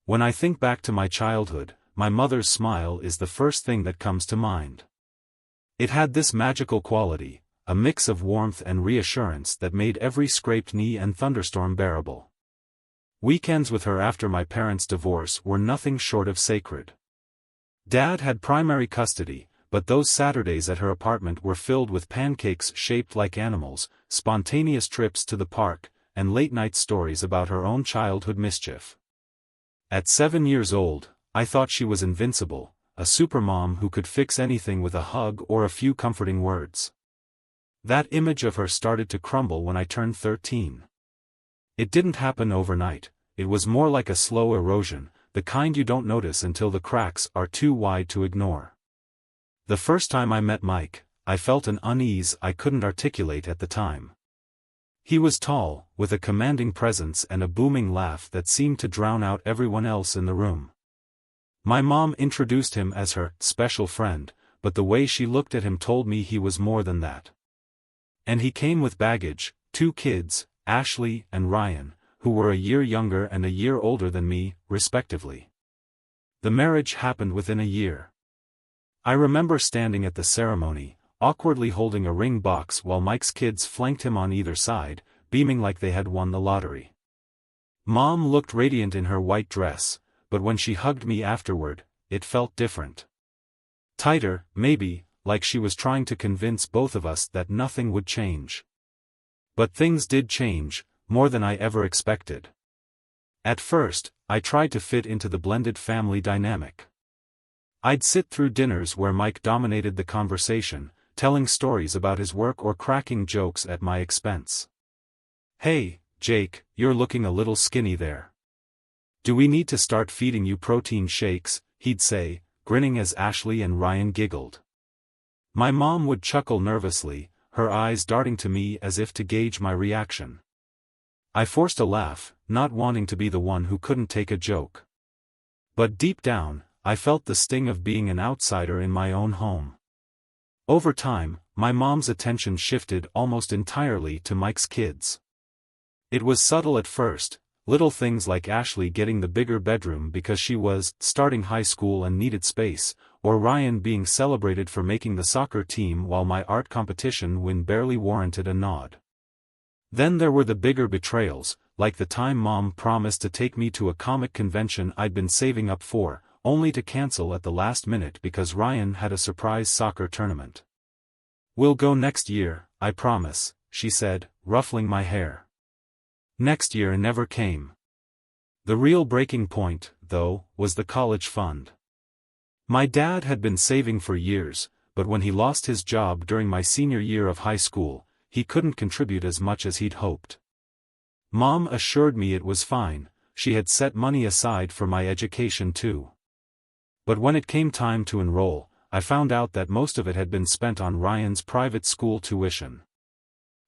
When I think back to my childhood, my mother's smile is the first thing that comes to mind. It had this magical quality, a mix of warmth and reassurance that made every scraped knee and thunderstorm bearable. Weekends with her after my parents' divorce were nothing short of sacred. Dad had primary custody, but those Saturdays at her apartment were filled with pancakes shaped like animals, spontaneous trips to the park, and late-night stories about her own childhood mischief. At 7 years old, I thought she was invincible, a supermom who could fix anything with a hug or a few comforting words. That image of her started to crumble when I turned 13. It didn't happen overnight, it was more like a slow erosion, the kind you don't notice until the cracks are too wide to ignore. The first time I met Mike, I felt an unease I couldn't articulate at the time. He was tall, with a commanding presence and a booming laugh that seemed to drown out everyone else in the room. My mom introduced him as her special friend, but the way she looked at him told me he was more than that. And he came with baggage, 2 kids, Ashley and Ryan, who were a year younger and a year older than me, respectively. The marriage happened within a year. I remember standing at the ceremony, awkwardly holding a ring box while Mike's kids flanked him on either side, beaming like they had won the lottery. Mom looked radiant in her white dress, but when she hugged me afterward, it felt different. Tighter, maybe, like she was trying to convince both of us that nothing would change. But things did change, more than I ever expected. At first, I tried to fit into the blended family dynamic. I'd sit through dinners where Mike dominated the conversation, telling stories about his work or cracking jokes at my expense. "Hey, Jake, you're looking a little skinny there. Do we need to start feeding you protein shakes?" he'd say, grinning as Ashley and Ryan giggled. My mom would chuckle nervously, her eyes darting to me as if to gauge my reaction. I forced a laugh, not wanting to be the one who couldn't take a joke. But deep down, I felt the sting of being an outsider in my own home. Over time, my mom's attention shifted almost entirely to Mike's kids. It was subtle at first, little things like Ashley getting the bigger bedroom because she was starting high school and needed space, or Ryan being celebrated for making the soccer team while my art competition win barely warranted a nod. Then there were the bigger betrayals, like the time Mom promised to take me to a comic convention I'd been saving up for, only to cancel at the last minute because Ryan had a surprise soccer tournament. "We'll go next year, I promise," she said, ruffling my hair. Next year never came. The real breaking point, though, was the college fund. My dad had been saving for years, but when he lost his job during my senior year of high school, he couldn't contribute as much as he'd hoped. Mom assured me it was fine, she had set money aside for my education too. But when it came time to enroll, I found out that most of it had been spent on Ryan's private school tuition.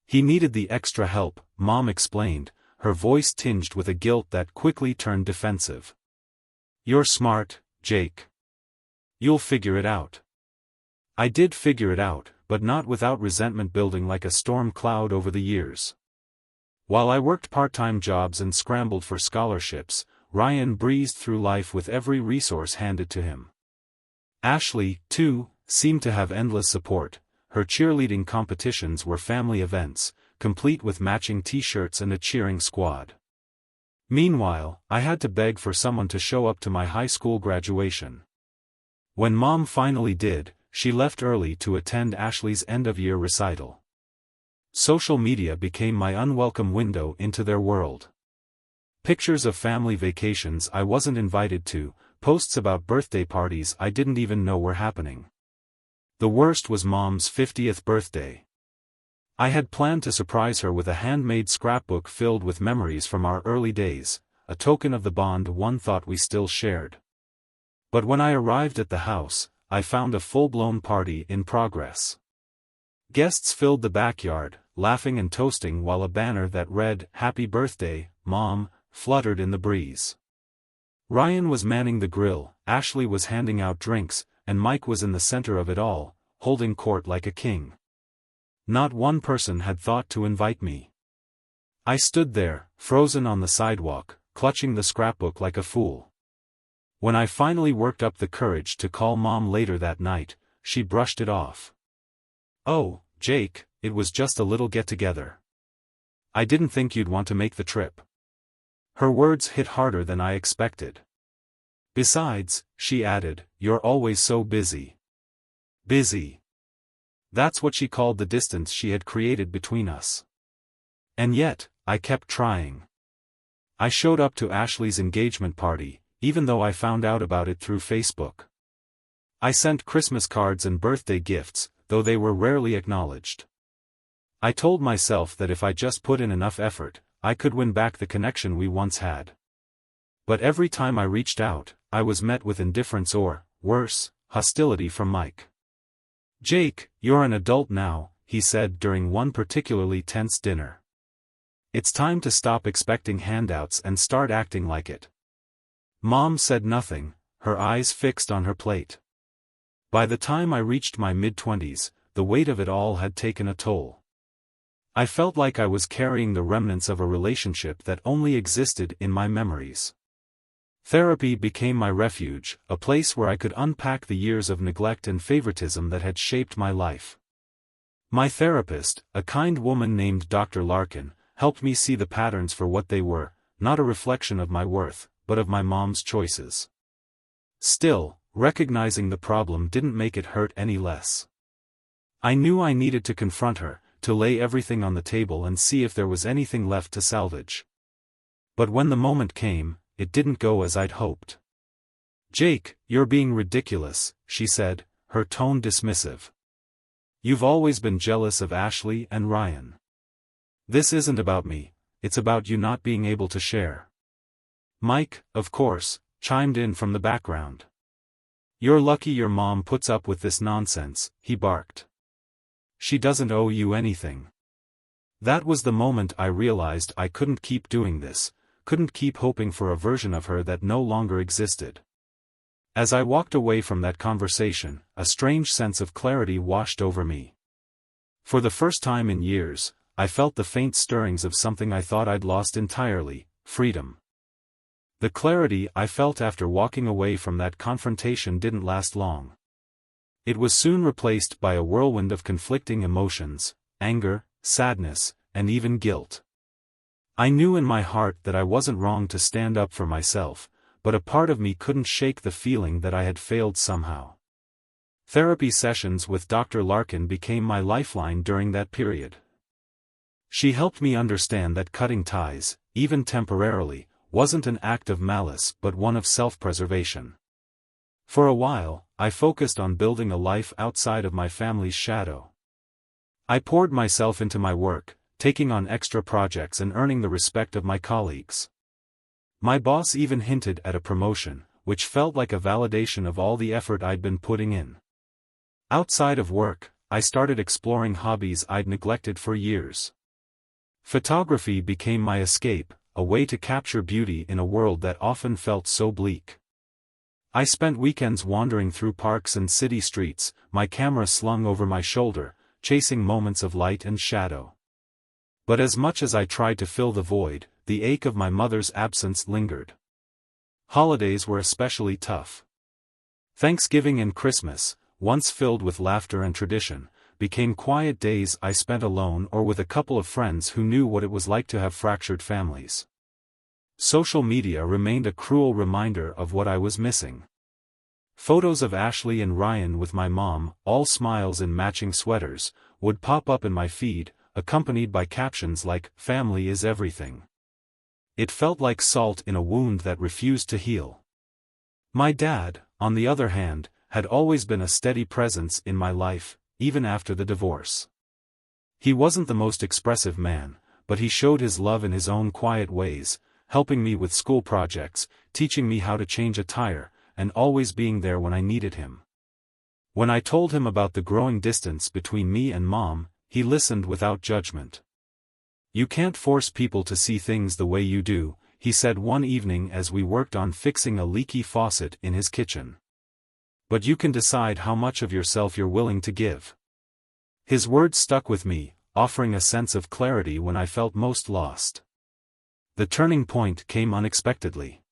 He needed the extra help, Mom explained, her voice tinged with a guilt that quickly turned defensive. "You're smart, Jake. You'll figure it out." I did figure it out, but not without resentment building like a storm cloud over the years. While I worked part-time jobs and scrambled for scholarships, Ryan breezed through life with every resource handed to him. Ashley, too, seemed to have endless support. Her cheerleading competitions were family events, complete with matching t-shirts and a cheering squad. Meanwhile, I had to beg for someone to show up to my high school graduation. When Mom finally did, she left early to attend Ashley's end-of-year recital. Social media became my unwelcome window into their world. Pictures of family vacations I wasn't invited to, posts about birthday parties I didn't even know were happening. The worst was Mom's 50th birthday. I had planned to surprise her with a handmade scrapbook filled with memories from our early days, a token of the bond one thought we still shared. But when I arrived at the house, I found a full-blown party in progress. Guests filled the backyard, laughing and toasting while a banner that read, "Happy Birthday, Mom," fluttered in the breeze. Ryan was manning the grill, Ashley was handing out drinks, and Mike was in the center of it all, holding court like a king. Not one person had thought to invite me. I stood there, frozen on the sidewalk, clutching the scrapbook like a fool. When I finally worked up the courage to call Mom later that night, she brushed it off. "Oh, Jake, it was just a little get-together. I didn't think you'd want to make the trip." Her words hit harder than I expected. "Besides," she added, "you're always so busy." Busy. That's what she called the distance she had created between us. And yet, I kept trying. I showed up to Ashley's engagement party, even though I found out about it through Facebook. I sent Christmas cards and birthday gifts, though they were rarely acknowledged. I told myself that if I just put in enough effort, I could win back the connection we once had. But every time I reached out, I was met with indifference or, worse, hostility from Mike. "Jake, you're an adult now," he said during one particularly tense dinner. "It's time to stop expecting handouts and start acting like it." Mom said nothing, her eyes fixed on her plate. By the time I reached my mid-20s, the weight of it all had taken a toll. I felt like I was carrying the remnants of a relationship that only existed in my memories. Therapy became my refuge, a place where I could unpack the years of neglect and favoritism that had shaped my life. My therapist, a kind woman named Dr. Larkin, helped me see the patterns for what they were, not a reflection of my worth, but of my mom's choices. Still, recognizing the problem didn't make it hurt any less. I knew I needed to confront her, to lay everything on the table and see if there was anything left to salvage. But when the moment came, it didn't go as I'd hoped. "Jake, you're being ridiculous," she said, her tone dismissive. "You've always been jealous of Ashley and Ryan. This isn't about me, it's about you not being able to share." Mike, of course, chimed in from the background. "You're lucky your mom puts up with this nonsense," he barked. "She doesn't owe you anything." That was the moment I realized I couldn't keep doing this, couldn't keep hoping for a version of her that no longer existed. As I walked away from that conversation, a strange sense of clarity washed over me. For the first time in years, I felt the faint stirrings of something I thought I'd lost entirely: freedom. The clarity I felt after walking away from that confrontation didn't last long. It was soon replaced by a whirlwind of conflicting emotions: anger, sadness, and even guilt. I knew in my heart that I wasn't wrong to stand up for myself, but a part of me couldn't shake the feeling that I had failed somehow. Therapy sessions with Dr. Larkin became my lifeline during that period. She helped me understand that cutting ties, even temporarily, wasn't an act of malice but one of self-preservation. For a while, I focused on building a life outside of my family's shadow. I poured myself into my work, taking on extra projects and earning the respect of my colleagues. My boss even hinted at a promotion, which felt like a validation of all the effort I'd been putting in. Outside of work, I started exploring hobbies I'd neglected for years. Photography became my escape, a way to capture beauty in a world that often felt so bleak. I spent weekends wandering through parks and city streets, my camera slung over my shoulder, chasing moments of light and shadow. But as much as I tried to fill the void, the ache of my mother's absence lingered. Holidays were especially tough. Thanksgiving and Christmas, once filled with laughter and tradition, became quiet days I spent alone or with a couple of friends who knew what it was like to have fractured families. Social media remained a cruel reminder of what I was missing. Photos of Ashley and Ryan with my mom, all smiles and matching sweaters, would pop up in my feed, accompanied by captions like, "Family is everything." It felt like salt in a wound that refused to heal. My dad, on the other hand, had always been a steady presence in my life, even after the divorce. He wasn't the most expressive man, but he showed his love in his own quiet ways, helping me with school projects, teaching me how to change a tire, and always being there when I needed him. When I told him about the growing distance between me and Mom, he listened without judgment. "You can't force people to see things the way you do," he said one evening as we worked on fixing a leaky faucet in his kitchen. "But you can decide how much of yourself you're willing to give." His words stuck with me, offering a sense of clarity when I felt most lost. The turning point came unexpectedly.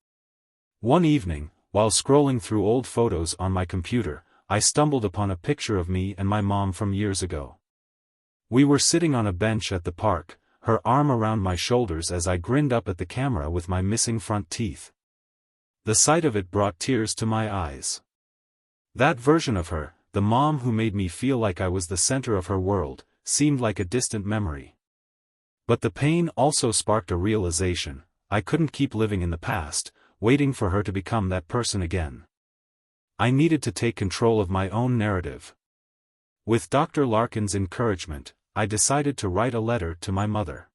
One evening, while scrolling through old photos on my computer, I stumbled upon a picture of me and my mom from years ago. We were sitting on a bench at the park, her arm around my shoulders as I grinned up at the camera with my missing front teeth. The sight of it brought tears to my eyes. That version of her, the mom who made me feel like I was the center of her world, seemed like a distant memory. But the pain also sparked a realization: I couldn't keep living in the past, waiting for her to become that person again. I needed to take control of my own narrative. With Dr. Larkin's encouragement, I decided to write a letter to my mother.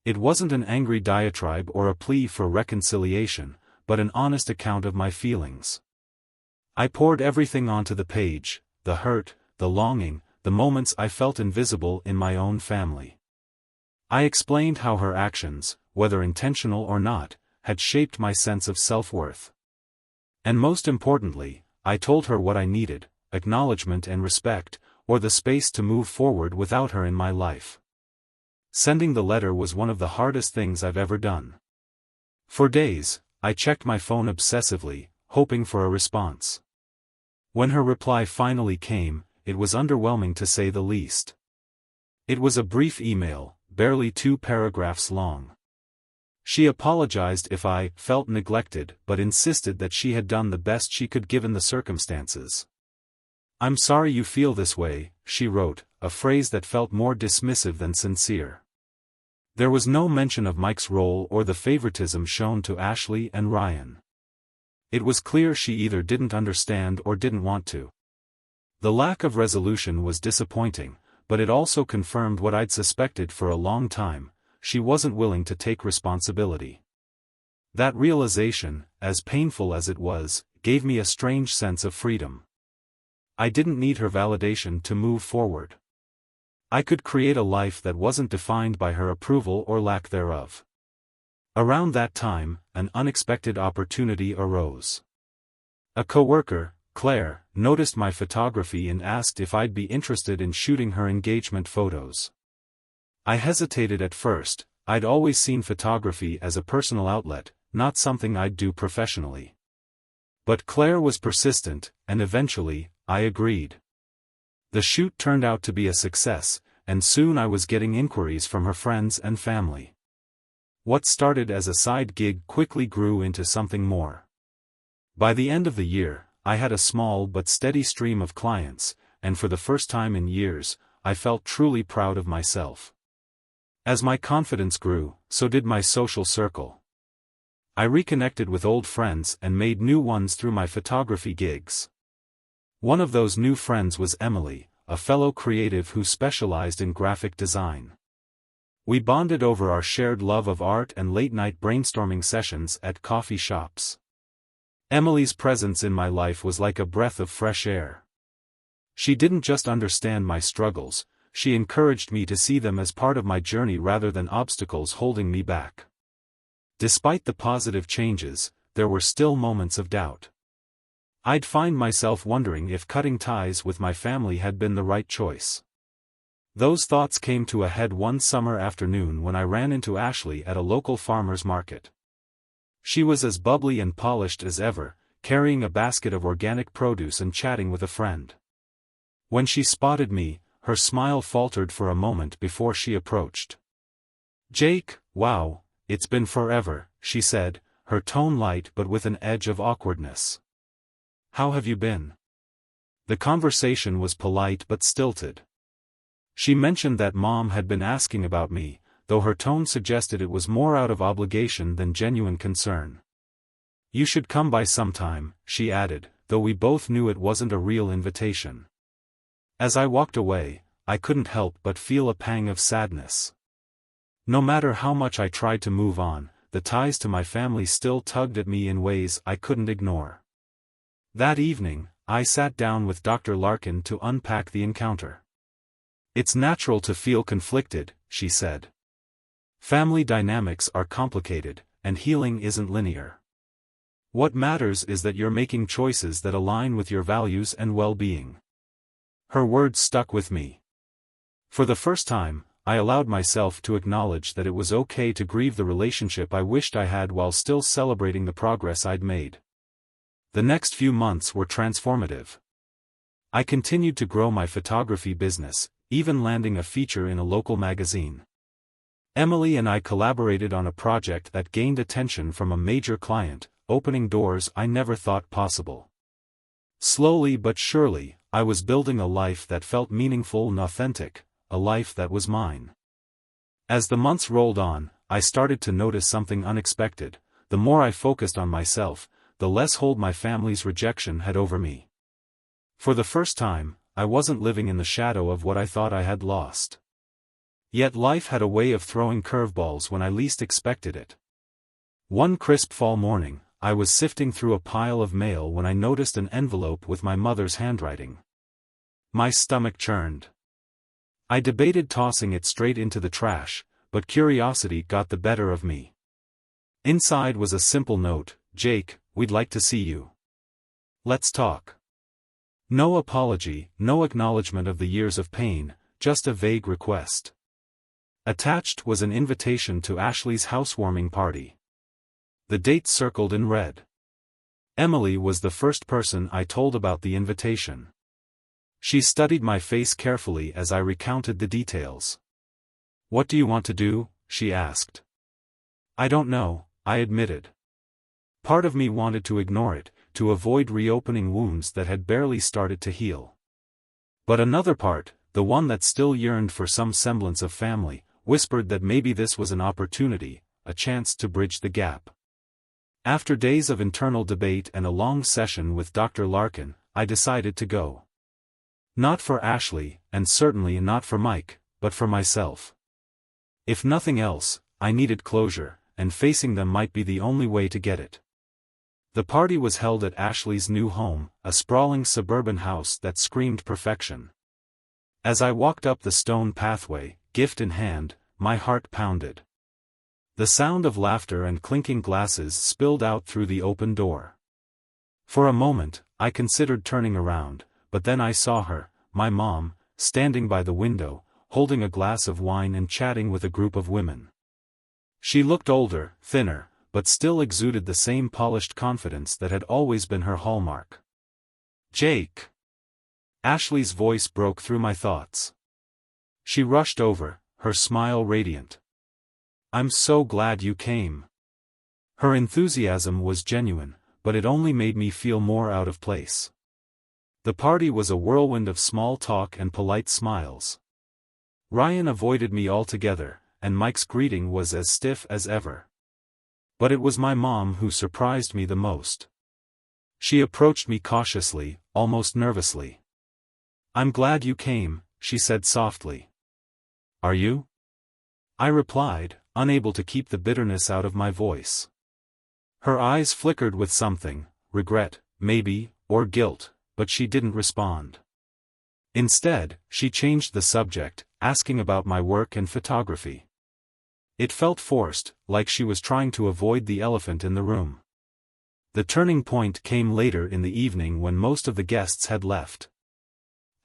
It wasn't an angry diatribe or a plea for reconciliation, but an honest account of my feelings. I poured everything onto the page: the hurt, the longing, the moments I felt invisible in my own family. I explained how her actions, whether intentional or not, had shaped my sense of self-worth. And most importantly, I told her what I needed: acknowledgement and respect, or the space to move forward without her in my life. Sending the letter was one of the hardest things I've ever done. For days, I checked my phone obsessively, hoping for a response. When her reply finally came, it was underwhelming to say the least. It was a brief email, barely 2 paragraphs long. She apologized if I felt neglected, but insisted that she had done the best she could given the circumstances. "I'm sorry you feel this way," she wrote, a phrase that felt more dismissive than sincere. There was no mention of Mike's role or the favoritism shown to Ashley and Ryan. It was clear she either didn't understand or didn't want to. The lack of resolution was disappointing, but it also confirmed what I'd suspected for a long time: she wasn't willing to take responsibility. That realization, as painful as it was, gave me a strange sense of freedom. I didn't need her validation to move forward. I could create a life that wasn't defined by her approval or lack thereof. Around that time, an unexpected opportunity arose. A coworker, Claire, noticed my photography and asked if I'd be interested in shooting her engagement photos. I hesitated at first. I'd always seen photography as a personal outlet, not something I'd do professionally. But Claire was persistent, and eventually, I agreed. The shoot turned out to be a success, and soon I was getting inquiries from her friends and family. What started as a side gig quickly grew into something more. By the end of the year, I had a small but steady stream of clients, and for the first time in years, I felt truly proud of myself. As my confidence grew, so did my social circle. I reconnected with old friends and made new ones through my photography gigs. One of those new friends was Emily, a fellow creative who specialized in graphic design. We bonded over our shared love of art and late-night brainstorming sessions at coffee shops. Emily's presence in my life was like a breath of fresh air. She didn't just understand my struggles, she encouraged me to see them as part of my journey rather than obstacles holding me back. Despite the positive changes, there were still moments of doubt. I'd find myself wondering if cutting ties with my family had been the right choice. Those thoughts came to a head one summer afternoon when I ran into Ashley at a local farmer's market. She was as bubbly and polished as ever, carrying a basket of organic produce and chatting with a friend. When she spotted me, her smile faltered for a moment before she approached. "Jake, wow, it's been forever," she said, her tone light but with an edge of awkwardness. "How have you been?" The conversation was polite but stilted. She mentioned that Mom had been asking about me, though her tone suggested it was more out of obligation than genuine concern. "You should come by sometime," she added, though we both knew it wasn't a real invitation. As I walked away, I couldn't help but feel a pang of sadness. No matter how much I tried to move on, the ties to my family still tugged at me in ways I couldn't ignore. That evening, I sat down with Dr. Larkin to unpack the encounter. "It's natural to feel conflicted," she said. "Family dynamics are complicated, and healing isn't linear. What matters is that you're making choices that align with your values and well-being." Her words stuck with me. For the first time, I allowed myself to acknowledge that it was okay to grieve the relationship I wished I had while still celebrating the progress I'd made. The next few months were transformative. I continued to grow my photography business, even landing a feature in a local magazine. Emily and I collaborated on a project that gained attention from a major client, opening doors I never thought possible. Slowly but surely, I was building a life that felt meaningful and authentic, a life that was mine. As the months rolled on, I started to notice something unexpected. The more I focused on myself, the less hold my family's rejection had over me. For the first time, I wasn't living in the shadow of what I thought I had lost. Yet life had a way of throwing curveballs when I least expected it. One crisp fall morning, I was sifting through a pile of mail when I noticed an envelope with my mother's handwriting. My stomach churned. I debated tossing it straight into the trash, but curiosity got the better of me. Inside was a simple note: "Jake, we'd like to see you. Let's talk." No apology, no acknowledgement of the years of pain, just a vague request. Attached was an invitation to Ashley's housewarming party. The date circled in red. Emily was the first person I told about the invitation. She studied my face carefully as I recounted the details. "What do you want to do?" she asked. "I don't know," I admitted. Part of me wanted to ignore it, to avoid reopening wounds that had barely started to heal. But another part, the one that still yearned for some semblance of family, whispered that maybe this was an opportunity, a chance to bridge the gap. After days of internal debate and a long session with Dr. Larkin, I decided to go. Not for Ashley, and certainly not for Mike, but for myself. If nothing else, I needed closure, and facing them might be the only way to get it. The party was held at Ashley's new home, a sprawling suburban house that screamed perfection. As I walked up the stone pathway, gift in hand, my heart pounded. The sound of laughter and clinking glasses spilled out through the open door. For a moment, I considered turning around, but then I saw her, my mom, standing by the window, holding a glass of wine and chatting with a group of women. She looked older, thinner, but still exuded the same polished confidence that had always been her hallmark. "Jake!" Ashley's voice broke through my thoughts. She rushed over, her smile radiant. "I'm so glad you came." Her enthusiasm was genuine, but it only made me feel more out of place. The party was a whirlwind of small talk and polite smiles. Ryan avoided me altogether, and Mike's greeting was as stiff as ever. But it was my mom who surprised me the most. She approached me cautiously, almost nervously. "I'm glad you came," she said softly. "Are you?" I replied, unable to keep the bitterness out of my voice. Her eyes flickered with something, regret, maybe, or guilt, but she didn't respond. Instead, she changed the subject, asking about my work and photography. It felt forced, like she was trying to avoid the elephant in the room. The turning point came later in the evening when most of the guests had left.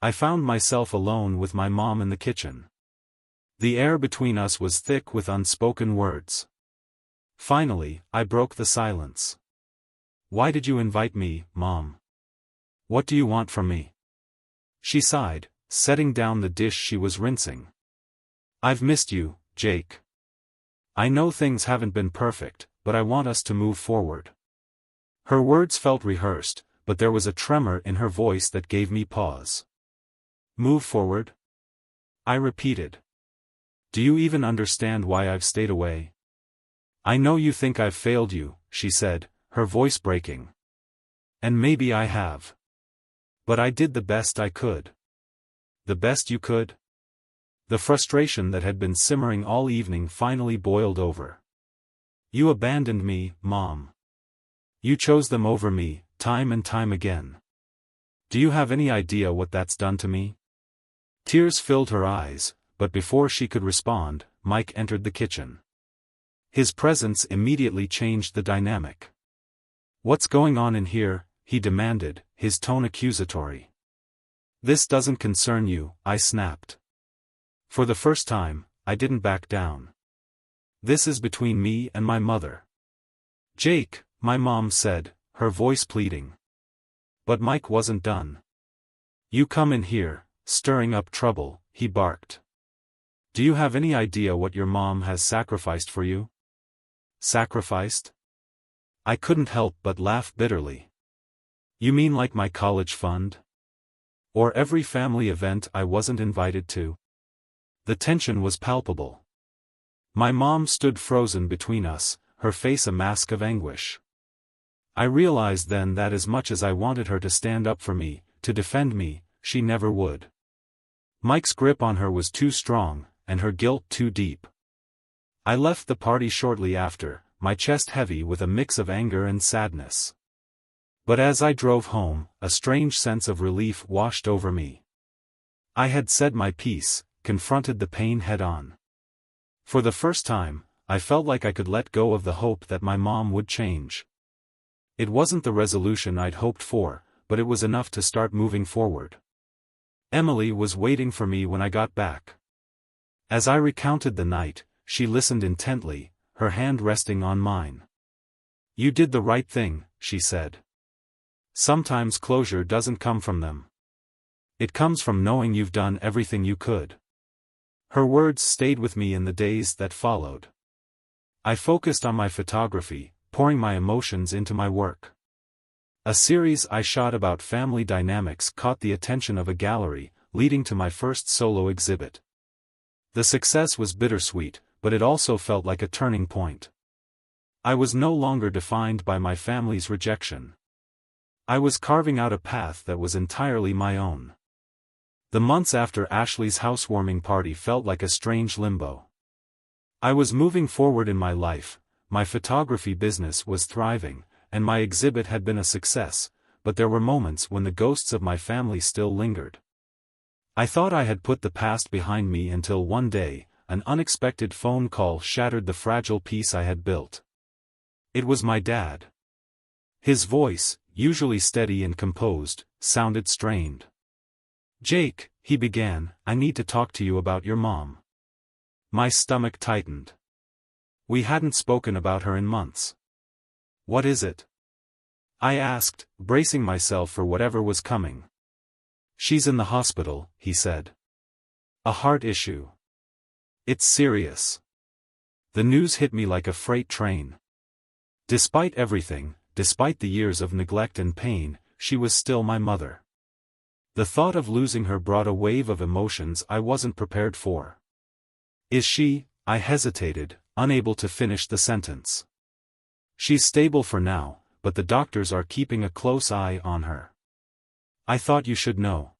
I found myself alone with my mom in the kitchen. The air between us was thick with unspoken words. Finally, I broke the silence. "Why did you invite me, Mom? What do you want from me?" She sighed, setting down the dish she was rinsing. "I've missed you, Jake. I know things haven't been perfect, but I want us to move forward." Her words felt rehearsed, but there was a tremor in her voice that gave me pause. "Move forward?" I repeated. "Do you even understand why I've stayed away?" "I know you think I've failed you," she said, her voice breaking. "And maybe I have. But I did the best I could." "The best you could?" The frustration that had been simmering all evening finally boiled over. "You abandoned me, Mom. You chose them over me, time and time again. Do you have any idea what that's done to me?" Tears filled her eyes, but before she could respond, Mike entered the kitchen. His presence immediately changed the dynamic. "What's going on in here?" he demanded, his tone accusatory. "This doesn't concern you," I snapped. For the first time, I didn't back down. "This is between me and my mother." "Jake," my mom said, her voice pleading. But Mike wasn't done. "You come in here, stirring up trouble," he barked. "Do you have any idea what your mom has sacrificed for you?" Sacrificed? I couldn't help but laugh bitterly. "You mean like my college fund? Or every family event I wasn't invited to?" The tension was palpable. My mom stood frozen between us, her face a mask of anguish. I realized then that as much as I wanted her to stand up for me, to defend me, she never would. Mike's grip on her was too strong, and her guilt too deep. I left the party shortly after, my chest heavy with a mix of anger and sadness. But as I drove home, a strange sense of relief washed over me. I had said my piece, confronted the pain head-on. For the first time, I felt like I could let go of the hope that my mom would change. It wasn't the resolution I'd hoped for, but it was enough to start moving forward. Emily was waiting for me when I got back. As I recounted the night, she listened intently, her hand resting on mine. "You did the right thing," she said. "Sometimes closure doesn't come from them. It comes from knowing you've done everything you could." Her words stayed with me in the days that followed. I focused on my photography, pouring my emotions into my work. A series I shot about family dynamics caught the attention of a gallery, leading to my first solo exhibit. The success was bittersweet, but it also felt like a turning point. I was no longer defined by my family's rejection. I was carving out a path that was entirely my own. The months after Ashley's housewarming party felt like a strange limbo. I was moving forward in my life, my photography business was thriving, and my exhibit had been a success, but there were moments when the ghosts of my family still lingered. I thought I had put the past behind me until one day, an unexpected phone call shattered the fragile peace I had built. It was my dad. His voice, usually steady and composed, sounded strained. "Jake," he began, "I need to talk to you about your mom." My stomach tightened. We hadn't spoken about her in months. "What is it?" I asked, bracing myself for whatever was coming. "She's in the hospital," he said. "A heart issue. It's serious." The news hit me like a freight train. Despite everything, despite the years of neglect and pain, she was still my mother. The thought of losing her brought a wave of emotions I wasn't prepared for. "Is she?" I hesitated, unable to finish the sentence. "She's stable for now, but the doctors are keeping a close eye on her. I thought you should know."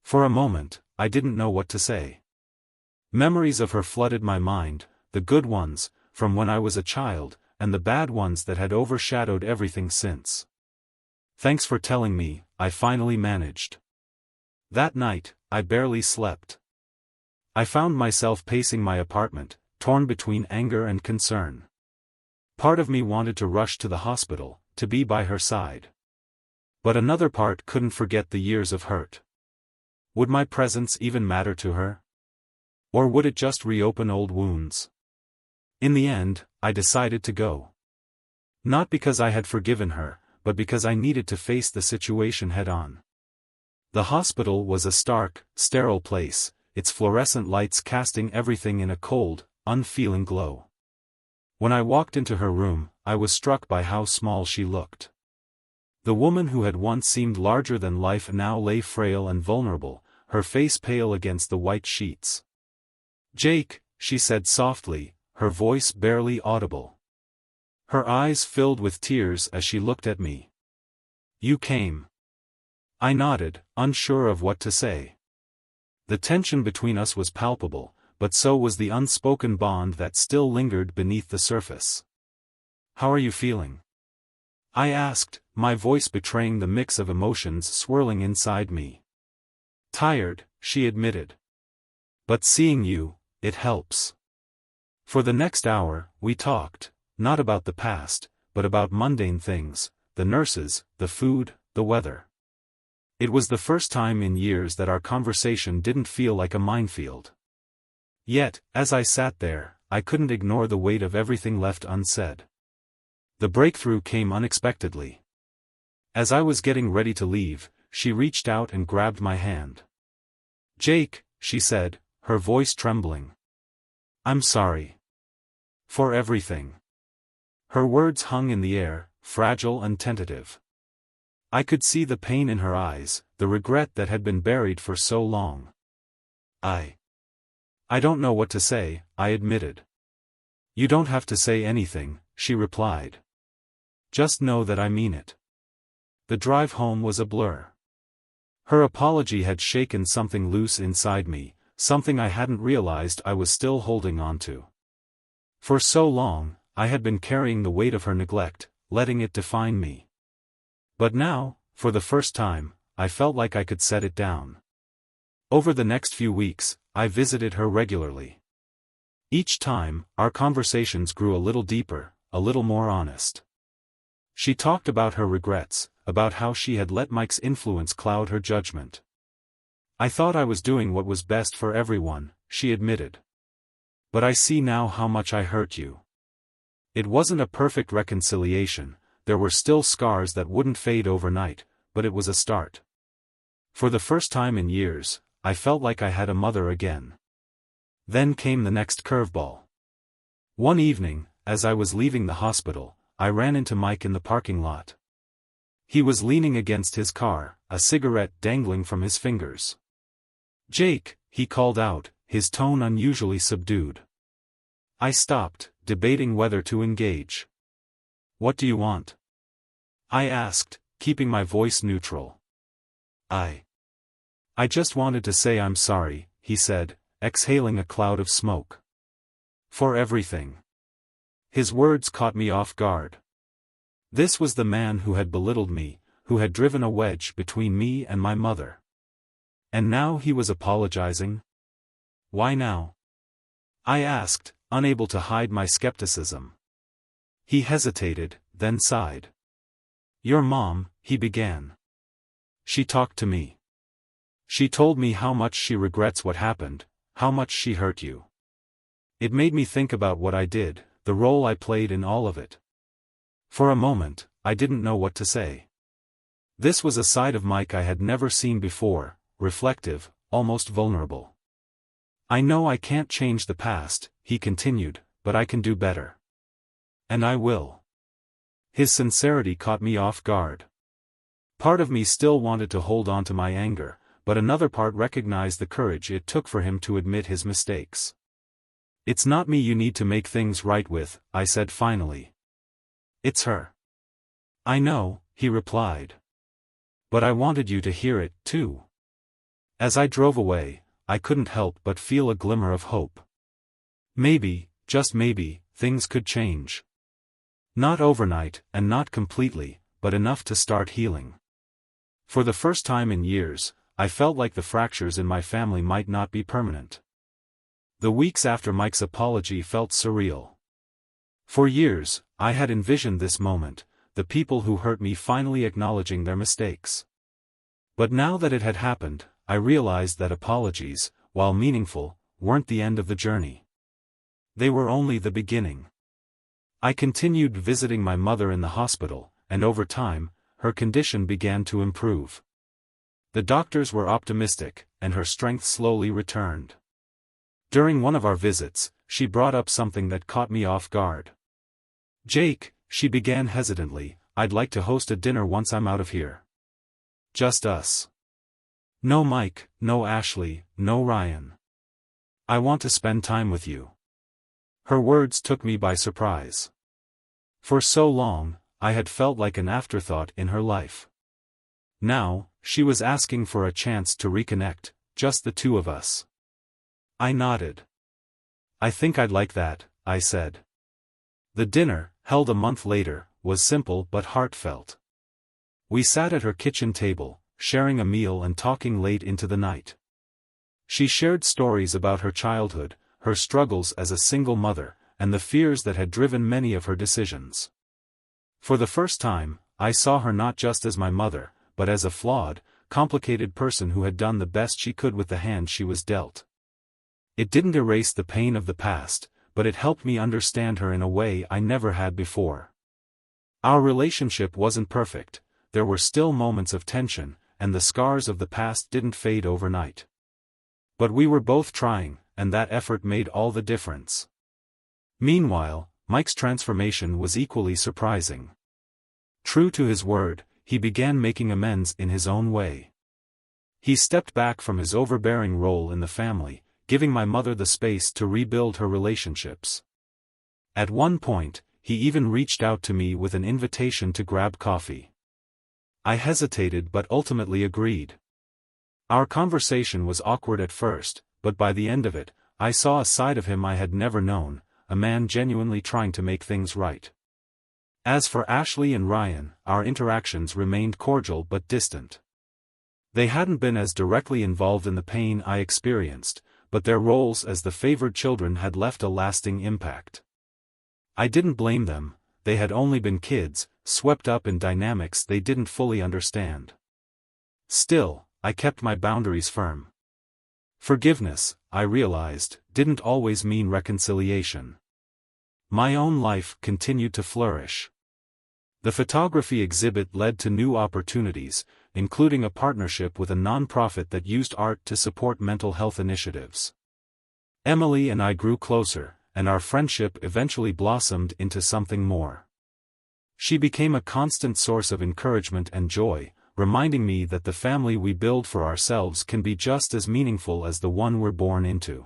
For a moment, I didn't know what to say. Memories of her flooded my mind, the good ones, from when I was a child, and the bad ones that had overshadowed everything since. "Thanks for telling me," I finally managed. That night, I barely slept. I found myself pacing my apartment, torn between anger and concern. Part of me wanted to rush to the hospital, to be by her side. But another part couldn't forget the years of hurt. Would my presence even matter to her? Or would it just reopen old wounds? In the end, I decided to go. Not because I had forgiven her, but because I needed to face the situation head-on. The hospital was a stark, sterile place, its fluorescent lights casting everything in a cold, unfeeling glow. When I walked into her room, I was struck by how small she looked. The woman who had once seemed larger than life now lay frail and vulnerable, her face pale against the white sheets. "Jake," she said softly, her voice barely audible. Her eyes filled with tears as she looked at me. "You came." I nodded, unsure of what to say. The tension between us was palpable, but so was the unspoken bond that still lingered beneath the surface. "How are you feeling?" I asked, my voice betraying the mix of emotions swirling inside me. "Tired," she admitted. "But seeing you, it helps." For the next hour, we talked, not about the past, but about mundane things, the nurses, the food, the weather. It was the first time in years that our conversation didn't feel like a minefield. Yet, as I sat there, I couldn't ignore the weight of everything left unsaid. The breakthrough came unexpectedly. As I was getting ready to leave, she reached out and grabbed my hand. "Jake," she said, her voice trembling. "I'm sorry. For everything." Her words hung in the air, fragile and tentative. I could see the pain in her eyes, the regret that had been buried for so long. I don't know what to say," I admitted. "You don't have to say anything," she replied. "Just know that I mean it." The drive home was a blur. Her apology had shaken something loose inside me, something I hadn't realized I was still holding on to. For so long, I had been carrying the weight of her neglect, letting it define me. But now, for the first time, I felt like I could set it down. Over the next few weeks, I visited her regularly. Each time, our conversations grew a little deeper, a little more honest. She talked about her regrets, about how she had let Mike's influence cloud her judgment. "I thought I was doing what was best for everyone," she admitted. "But I see now how much I hurt you." It wasn't a perfect reconciliation, there were still scars that wouldn't fade overnight, but it was a start. For the first time in years, I felt like I had a mother again. Then came the next curveball. One evening, as I was leaving the hospital, I ran into Mike in the parking lot. He was leaning against his car, a cigarette dangling from his fingers. "Jake," he called out, his tone unusually subdued. I stopped, debating whether to engage. "What do you want?" I asked, keeping my voice neutral. I just wanted to say I'm sorry," he said, exhaling a cloud of smoke. "For everything." His words caught me off guard. This was the man who had belittled me, who had driven a wedge between me and my mother. And now he was apologizing? Why now? I asked, unable to hide my skepticism. He hesitated, then sighed. "Your mom," he began. "She talked to me. She told me how much she regrets what happened, how much she hurt you. It made me think about what I did, the role I played in all of it." For a moment, I didn't know what to say. This was a side of Mike I had never seen before, reflective, almost vulnerable. "I know I can't change the past," he continued, "but I can do better. And I will." His sincerity caught me off guard. Part of me still wanted to hold on to my anger, but another part recognized the courage it took for him to admit his mistakes. "It's not me you need to make things right with," I said finally. "It's her." "I know," he replied. "But I wanted you to hear it, too." As I drove away, I couldn't help but feel a glimmer of hope. Maybe, just maybe, things could change. Not overnight, and not completely, but enough to start healing. For the first time in years, I felt like the fractures in my family might not be permanent. The weeks after Mike's apology felt surreal. For years, I had envisioned this moment, the people who hurt me finally acknowledging their mistakes. But now that it had happened, I realized that apologies, while meaningful, weren't the end of the journey. They were only the beginning. I continued visiting my mother in the hospital, and over time, her condition began to improve. The doctors were optimistic, and her strength slowly returned. During one of our visits, she brought up something that caught me off guard. "Jake," she began hesitantly, "I'd like to host a dinner once I'm out of here. Just us. No Mike, no Ashley, no Ryan. I want to spend time with you." Her words took me by surprise. For so long, I had felt like an afterthought in her life. Now, she was asking for a chance to reconnect, just the two of us. I nodded. "I think I'd like that," I said. The dinner, held a month later, was simple but heartfelt. We sat at her kitchen table, sharing a meal and talking late into the night. She shared stories about her childhood, her struggles as a single mother, and the fears that had driven many of her decisions. For the first time, I saw her not just as my mother, but as a flawed, complicated person who had done the best she could with the hand she was dealt. It didn't erase the pain of the past, but it helped me understand her in a way I never had before. Our relationship wasn't perfect, there were still moments of tension, and the scars of the past didn't fade overnight. But we were both trying, and that effort made all the difference. Meanwhile, Mike's transformation was equally surprising. True to his word, he began making amends in his own way. He stepped back from his overbearing role in the family, giving my mother the space to rebuild her relationships. At one point, he even reached out to me with an invitation to grab coffee. I hesitated but ultimately agreed. Our conversation was awkward at first, but by the end of it, I saw a side of him I had never known, a man genuinely trying to make things right. As for Ashley and Ryan, our interactions remained cordial but distant. They hadn't been as directly involved in the pain I experienced, but their roles as the favored children had left a lasting impact. I didn't blame them, they had only been kids, swept up in dynamics they didn't fully understand. Still, I kept my boundaries firm. Forgiveness, I realized, didn't always mean reconciliation. My own life continued to flourish. The photography exhibit led to new opportunities, including a partnership with a nonprofit that used art to support mental health initiatives. Emily and I grew closer, and our friendship eventually blossomed into something more. She became a constant source of encouragement and joy, reminding me that the family we build for ourselves can be just as meaningful as the one we're born into.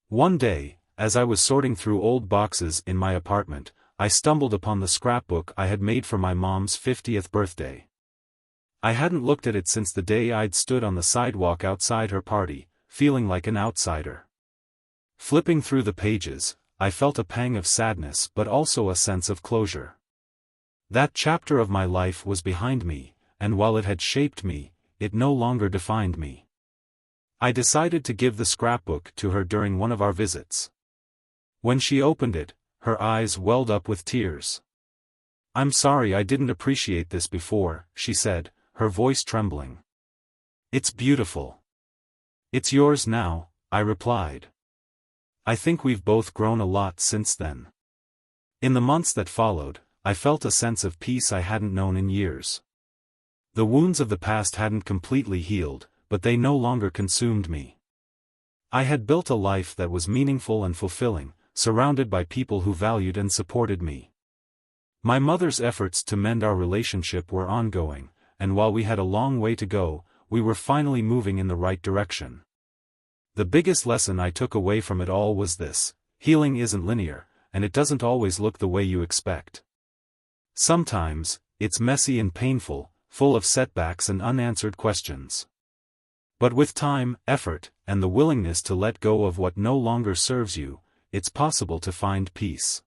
One day, as I was sorting through old boxes in my apartment, I stumbled upon the scrapbook I had made for my mom's 50th birthday. I hadn't looked at it since the day I'd stood on the sidewalk outside her party, feeling like an outsider. Flipping through the pages, I felt a pang of sadness but also a sense of closure. That chapter of my life was behind me, and while it had shaped me, it no longer defined me. I decided to give the scrapbook to her during one of our visits. When she opened it, her eyes welled up with tears. "I'm sorry I didn't appreciate this before," she said, her voice trembling. "It's beautiful." "It's yours now," I replied. I think we've both grown a lot since then. In the months that followed, I felt a sense of peace I hadn't known in years. The wounds of the past hadn't completely healed, but they no longer consumed me. I had built a life that was meaningful and fulfilling, surrounded by people who valued and supported me. My mother's efforts to mend our relationship were ongoing, and while we had a long way to go, we were finally moving in the right direction. The biggest lesson I took away from it all was this: healing isn't linear, and it doesn't always look the way you expect. Sometimes, it's messy and painful, full of setbacks and unanswered questions. But with time, effort, and the willingness to let go of what no longer serves you, it's possible to find peace.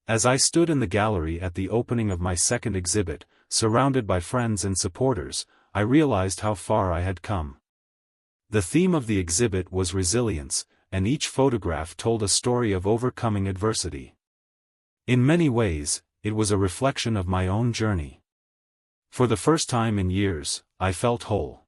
As I stood in the gallery at the opening of my second exhibit, surrounded by friends and supporters, I realized how far I had come. The theme of the exhibit was resilience, and each photograph told a story of overcoming adversity. In many ways, it was a reflection of my own journey. For the first time in years, I felt whole.